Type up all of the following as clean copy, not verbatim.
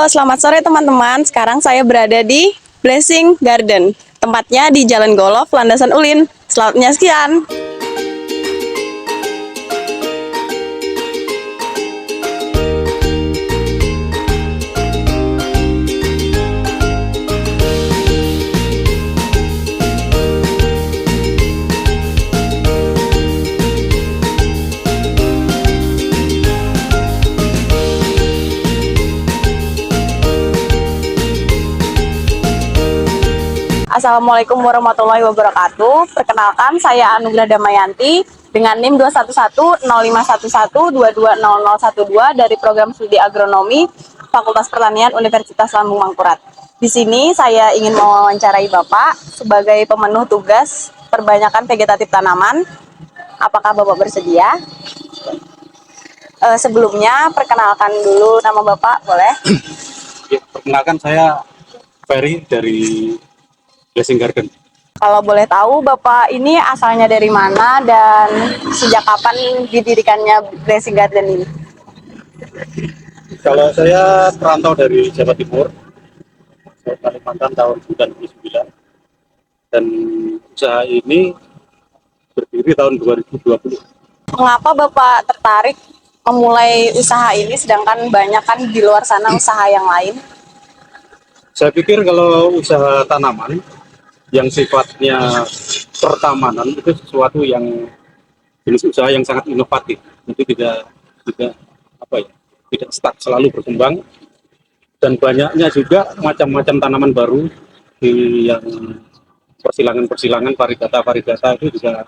Selamat sore teman-teman. Sekarang saya berada di Blessing Garden. Tempatnya di Jalan Golov, Landasan Ulin. Selamat menyaksikan. Assalamualaikum warahmatullahi wabarakatuh. Perkenalkan, saya Anugrah Damayanti dengan NIM 2110511220012 dari program studi agronomi Fakultas Pertanian Universitas Lambung Mangkurat. Di sini saya ingin mewawancarai Bapak sebagai pemenuh tugas perbanyakan vegetatif tanaman. Apakah Bapak bersedia? Sebelumnya, perkenalkan dulu nama Bapak, boleh? Ya, perkenalkan saya Ferry dari Blessing Garden. Kalau boleh tahu, Bapak ini asalnya dari mana dan sejak kapan didirikannya Blessing Garden ini? Kalau saya perantau dari Jawa Timur, saya Kalimantan tahun 99, dan usaha ini berdiri tahun 2020. Mengapa Bapak tertarik memulai usaha ini sedangkan banyak kan di luar sana usaha yang lain? Saya pikir kalau usaha tanaman yang sifatnya pertamanan itu sesuatu yang jenis usaha yang sangat inovatif. Jadi tidak apa ya, tidak stuck, selalu berkembang, dan banyaknya juga macam-macam tanaman baru di yang persilangan varigata itu juga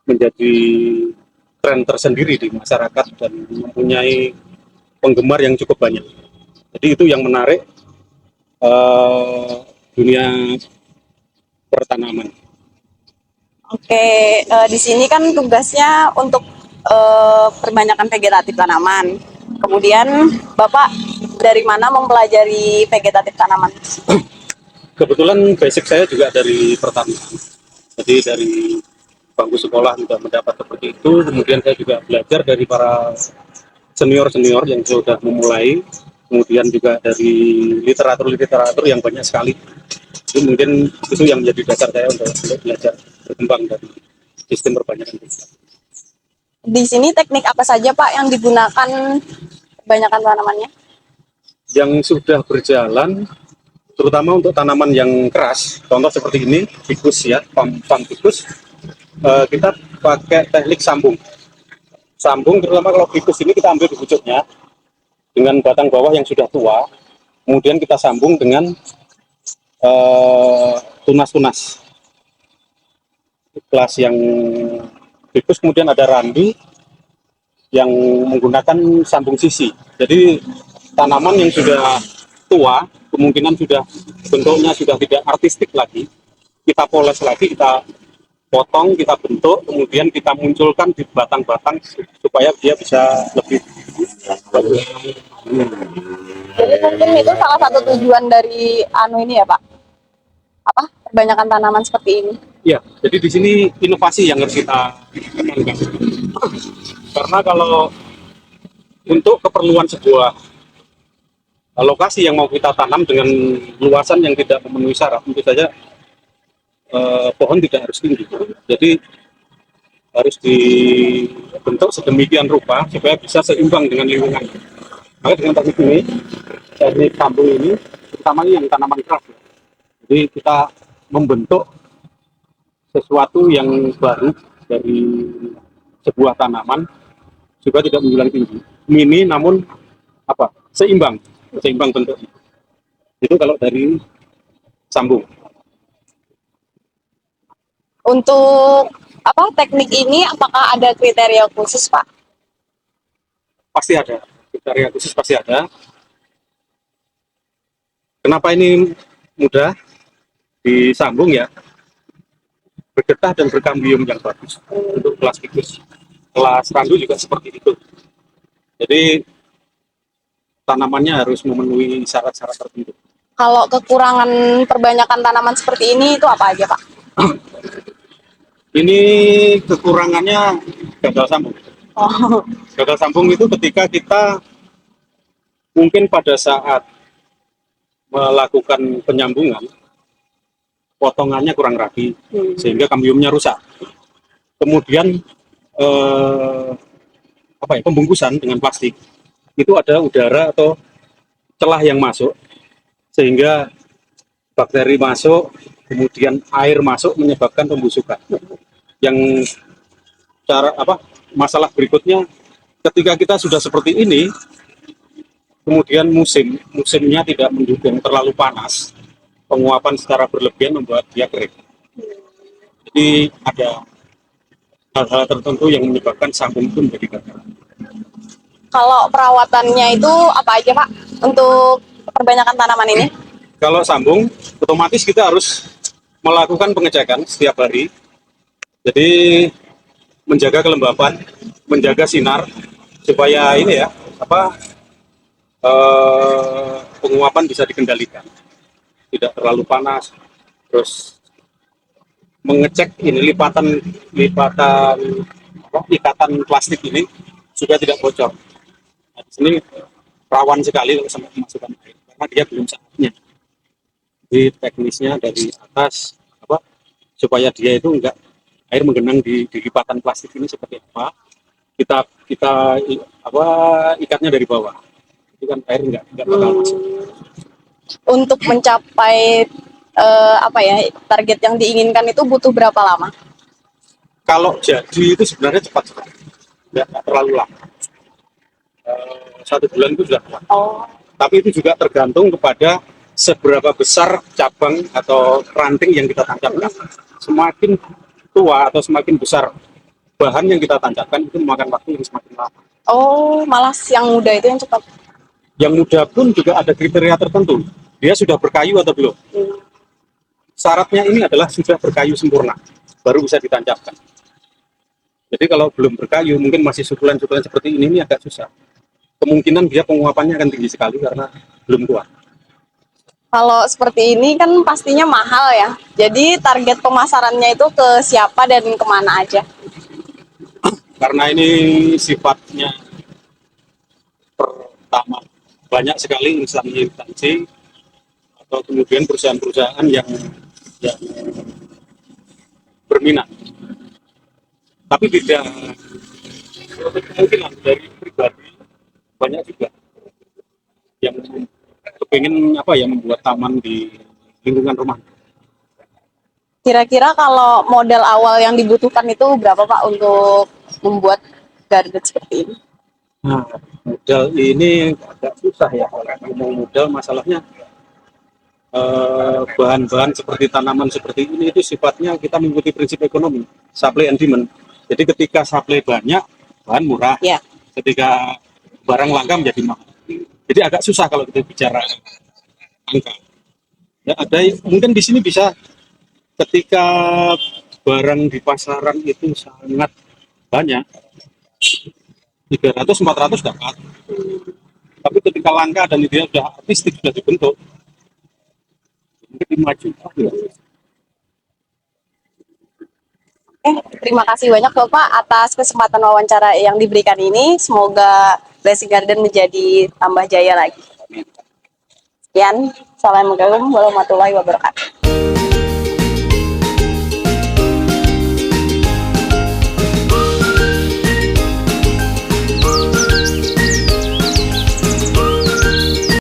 menjadi tren tersendiri di masyarakat dan mempunyai penggemar yang cukup banyak. Jadi itu yang menarik dunia pertanaman. Oke, di sini kan tugasnya untuk perbanyakan vegetatif tanaman. Kemudian Bapak dari mana mempelajari vegetatif tanaman? Kebetulan basic saya juga dari pertanian. Jadi dari bangku sekolah juga mendapat seperti itu. Kemudian saya juga belajar dari para senior-senior yang sudah memulai. Kemudian juga dari literatur yang banyak sekali. Itu mungkin itu yang menjadi dasar saya untuk belajar berkembang dari sistem perbanyakan. Di sini teknik apa saja Pak yang digunakan kebanyakan tanamannya? Yang sudah berjalan, terutama untuk tanaman yang keras, contoh seperti ini, ficus ya, pam ficus, kita pakai teknik sambung. Sambung, terutama kalau ficus ini kita ambil di pucuknya dengan batang bawah yang sudah tua, kemudian kita sambung dengan tunas-tunas. Kelas yang ficus, kemudian ada randu yang menggunakan sambung sisi. Jadi tanaman yang sudah tua, kemungkinan sudah bentuknya sudah tidak artistik lagi, kita poles lagi, kita potong, kita bentuk, kemudian kita munculkan di batang-batang supaya dia bisa lebih bagus. Jadi mungkin itu salah satu tujuan dari ini ya Pak? Apa? Perbanyakan tanaman seperti ini. Ya, jadi di sini inovasi yang harus kita kembangkan. Karena kalau untuk keperluan sebuah lokasi yang mau kita tanam dengan luasan yang tidak memenuhi syarat, tentu saja pohon tidak harus tinggi. Jadi harus dibentuk sedemikian rupa supaya bisa seimbang dengan lingkungan. Maka dengan teknik ini, teknik sambung ini, terutama yang tanaman keras. Jadi kita membentuk sesuatu yang baru dari sebuah tanaman juga tidak menjulang tinggi, mini namun seimbang bentuknya. Itu kalau dari sambung. Untuk teknik ini apakah ada kriteria khusus Pak? Pasti ada kriteria khusus, pasti ada. Kenapa ini mudah disambung ya? Bergetah dan berkambium yang bagus untuk kelas ficus. Kelas randu juga seperti itu. Jadi tanamannya harus memenuhi syarat-syarat tertentu. Kalau kekurangan perbanyakan tanaman seperti ini itu apa aja Pak? Ini kekurangannya gagal sambung. Gagal sambung itu ketika kita mungkin pada saat melakukan penyambungan, potongannya kurang rapi sehingga kambiumnya rusak. Kemudian pembungkusan dengan plastik itu ada udara atau celah yang masuk sehingga bakteri masuk, kemudian air masuk menyebabkan pembusukan. Yang masalah berikutnya, ketika kita sudah seperti ini, kemudian musimnya tidak mendukung, terlalu panas, penguapan secara berlebihan membuat dia kering. Jadi ada hal-hal tertentu yang menyebabkan sambung itu menjadi gagal. Kalau perawatannya itu apa aja Pak untuk perbanyakan tanaman ini? Kalau sambung, otomatis kita harus melakukan pengecekan setiap hari. Jadi menjaga kelembapan, menjaga sinar supaya ini ya penguapan bisa dikendalikan, tidak terlalu panas. Terus mengecek ini ikatan plastik ini juga tidak bocor. Nah, di sini rawan sekali kalau sampai kemasukan air karena dia belum saatnya. Jadi teknisnya dari atas supaya dia itu enggak air menggenang di lipatan plastik ini seperti apa, kita ikatnya dari bawah, itu kan air enggak bakal masuk. Untuk mencapai target yang diinginkan itu butuh berapa lama? Kalau jadi itu sebenarnya cepat sekali, enggak terlalu lama. 1 bulan itu sudah kuat. Tapi itu juga tergantung kepada seberapa besar cabang atau ranting yang kita tancapkan. Semakin tua atau semakin besar bahan yang kita tancapkan itu memakan waktu yang semakin lama. Malah yang muda itu yang cepat. Yang muda pun juga ada kriteria tertentu. Dia sudah berkayu atau belum? Syaratnya ini adalah sudah berkayu sempurna, baru bisa ditancapkan. Jadi kalau belum berkayu, mungkin masih sukulan-sukulan seperti ini agak susah. Kemungkinan dia penguapannya akan tinggi sekali karena belum kuat. Kalau seperti ini kan pastinya mahal ya. Jadi target pemasarannya itu ke siapa dan kemana aja? Karena ini sifatnya pertama, banyak sekali instansi atau kemudian perusahaan-perusahaan yang berminat. Tapi tidak kemungkinan dari pribadi banyak juga yang kepingin membuat taman di lingkungan rumah. Kira-kira kalau modal awal yang dibutuhkan itu berapa Pak untuk membuat garden seperti ini? Nah, modal ini agak susah ya kalau ngomong modal, masalahnya bahan-bahan seperti tanaman seperti ini itu sifatnya kita mengikuti prinsip ekonomi, supply and demand. Jadi ketika supply banyak, bahan murah. Ya. Ketika barang langka menjadi mahal. Jadi agak susah kalau kita bicara angka. Ya, ada mungkin di sini bisa ketika barang di pasaran itu sangat banyak, 300-400 dapat. Tapi ketika langka dan dia sudah artistik, sudah dibentuk, mungkin 5 juta. Terima kasih banyak Bapak atas kesempatan wawancara yang diberikan ini. Semoga Blessing Garden menjadi tambah jaya lagi. Sekian, Assalamualaikum warahmatullahi wabarakatuh.